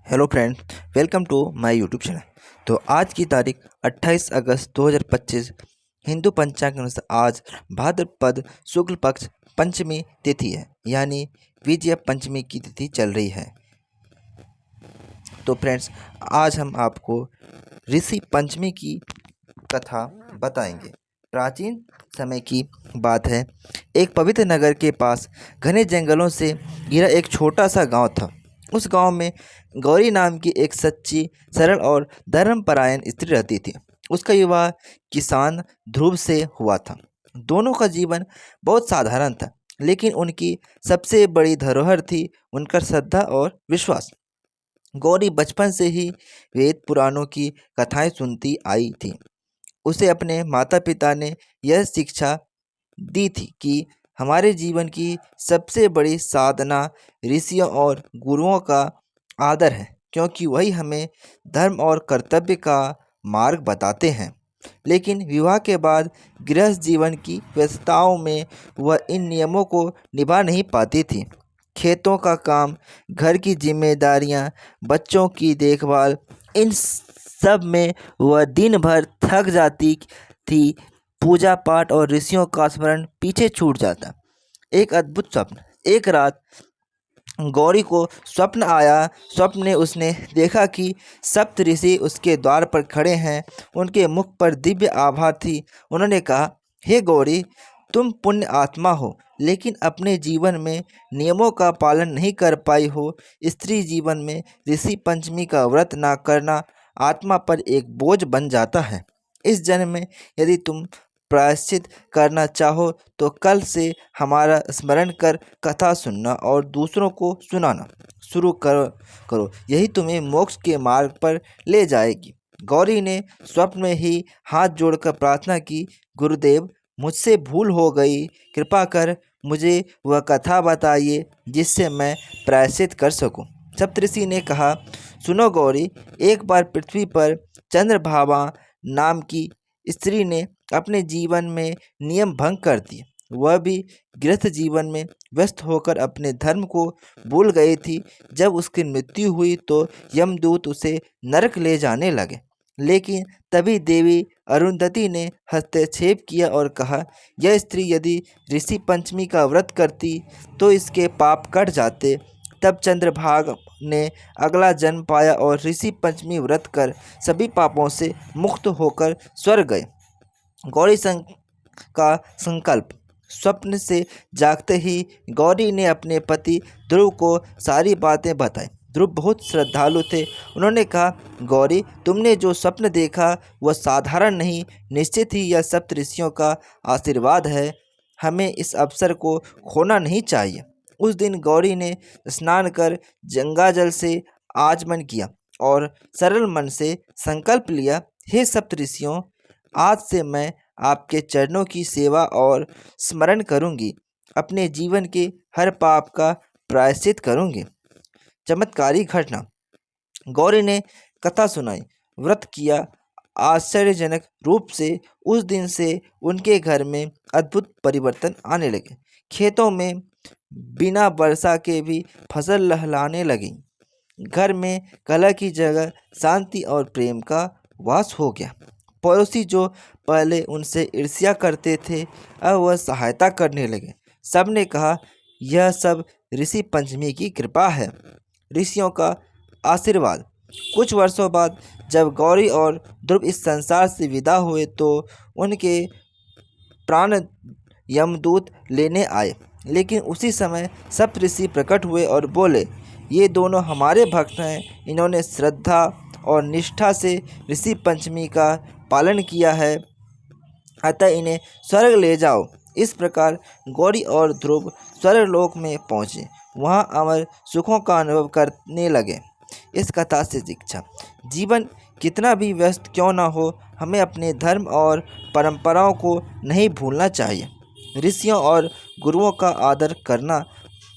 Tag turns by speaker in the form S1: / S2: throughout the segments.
S1: Hello friends, welcome to my YouTube channel. तो आज की तारीख 28 अगस्त 2025 हिंदू पंचांग के अनुसार आज भाद्रपद शुक्ल पक्ष पंचमी तिथि है, यानी विजय पंचमी की तिथि चल रही है। तो फ्रेंड्स, आज हम आपको ऋषि पंचमी की कथा बताएंगे। प्राचीन समय की बात है। एक पवित्र नगर के पास घने जंगलों से घिरा एक छोटा सा गांव था। उस गांव में गौरी नाम की एक सच्ची, सरल और धर्मपरायण स्त्री रहती थी। उसका विवाह किसान ध्रुव से हुआ था। दोनों का जीवन बहुत साधारण था, लेकिन उनकी सबसे बड़ी धरोहर थी उनका श्रद्धा और विश्वास। गौरी बचपन से ही वेद पुराणों की कथाएं सुनती आई थी। उसे अपने माता पिता ने यह शिक्षा दी थी कि हमारे जीवन की सबसे बड़ी साधना ऋषियों और गुरुओं का आदर है, क्योंकि वही हमें धर्म और कर्तव्य का मार्ग बताते हैं। लेकिन विवाह के बाद गृहस्थ जीवन की व्यस्तताओं में वह इन नियमों को निभा नहीं पाती थी। खेतों का काम, घर की जिम्मेदारियां, बच्चों की देखभाल, इन सब में वह दिन भर थक जाती थी। पूजा पाठ और ऋषियों का स्मरण पीछे छूट जाता। एक अद्भुत स्वप्न। एक रात गौरी को स्वप्न आया। स्वप्न में उसने देखा कि सप्त ऋषि उसके द्वार पर खड़े हैं। उनके मुख पर दिव्य आभा थी। उन्होंने कहा, हे गौरी, तुम पुण्य आत्मा हो, लेकिन अपने जीवन में नियमों का पालन नहीं कर पाई हो। स्त्री जीवन में ऋषि पंचमी का व्रत ना करना आत्मा पर एक बोझ बन जाता है। इस जन्म में यदि तुम प्रायश्चित करना चाहो तो कल से हमारा स्मरण कर कथा सुनना और दूसरों को सुनाना शुरू करो। यही तुम्हें मोक्ष के मार्ग पर ले जाएगी। गौरी ने स्वप्न में ही हाथ जोड़कर प्रार्थना की, गुरुदेव, मुझसे भूल हो गई, कृपा कर मुझे वह कथा बताइए जिससे मैं प्रायश्चित कर सकूं। सप्तऋषि ने कहा, सुनो गौरी, एक बार पृथ्वी पर चंद्रभामा नाम की स्त्री ने अपने जीवन में नियम भंग कर दिए। वह भी गृहस्थ जीवन में व्यस्त होकर अपने धर्म को भूल गई थी। जब उसकी मृत्यु हुई तो यमदूत उसे नरक ले जाने लगे। लेकिन तभी देवी अरुंधति ने हस्तक्षेप किया और कहा, यह स्त्री यदि ऋषि पंचमी का व्रत करती तो इसके पाप कट जाते। तब चंद्रभाग ने अगला जन्म पाया और ऋषि पंचमी व्रत कर सभी पापों से मुक्त होकर स्वर्ग गए। गौरी का संकल्प। स्वप्न से जागते ही गौरी ने अपने पति ध्रुव को सारी बातें बताई। ध्रुव बहुत श्रद्धालु थे। उन्होंने कहा, गौरी, तुमने जो स्वप्न देखा वह साधारण नहीं, निश्चित ही यह सप्त ऋषियों का आशीर्वाद है। हमें इस अवसर को खोना नहीं चाहिए। उस दिन गौरी ने स्नान कर गंगाजल से आचमन किया और सरल मन से संकल्प लिया, हे सप्त ऋषियों, आज से मैं आपके चरणों की सेवा और स्मरण करूंगी। अपने जीवन के हर पाप का प्रायश्चित करूंगी। चमत्कारी घटना। गौरी ने कथा सुनाई, व्रत किया। आश्चर्यजनक रूप से उस दिन से उनके घर में अद्भुत परिवर्तन आने लगे। खेतों में बिना वर्षा के भी फसल लहलाने लगी। घर में कलह की जगह शांति और प्रेम का वास हो गया। पड़ोसी जो पहले उनसे ईर्ष्या करते थे, अब वह सहायता करने लगे। सबने कहा, यह सब ऋषि पंचमी की कृपा है। ऋषियों का आशीर्वाद। कुछ वर्षों बाद जब गौरी और ध्रुव इस संसार से विदा हुए तो उनके प्राण यमदूत लेने आए। लेकिन उसी समय सप्त ऋषि प्रकट हुए और बोले, ये दोनों हमारे भक्त हैं। इन्होंने श्रद्धा और निष्ठा से ऋषि पंचमी का पालन किया है, अतः इन्हें स्वर्ग ले जाओ। इस प्रकार गौरी और ध्रुव स्वर्गलोक में पहुँचे। वहाँ अमर सुखों का अनुभव करने लगे। इस कथा से शिक्षा। जीवन कितना भी व्यस्त क्यों न हो, हमें अपने धर्म और परंपराओं को नहीं भूलना चाहिए। ऋषियों और गुरुओं का आदर करना,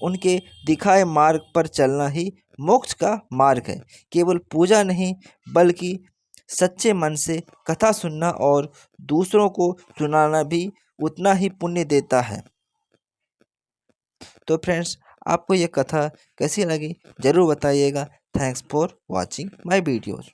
S1: उनके दिखाए मार्ग पर चलना ही मोक्ष का मार्ग है। केवल पूजा नहीं, बल्कि सच्चे मन से कथा सुनना और दूसरों को सुनाना भी उतना ही पुण्य देता है। तो फ्रेंड्स, आपको ये कथा कैसी लगी ज़रूर बताइएगा। Thanks for watching my videos.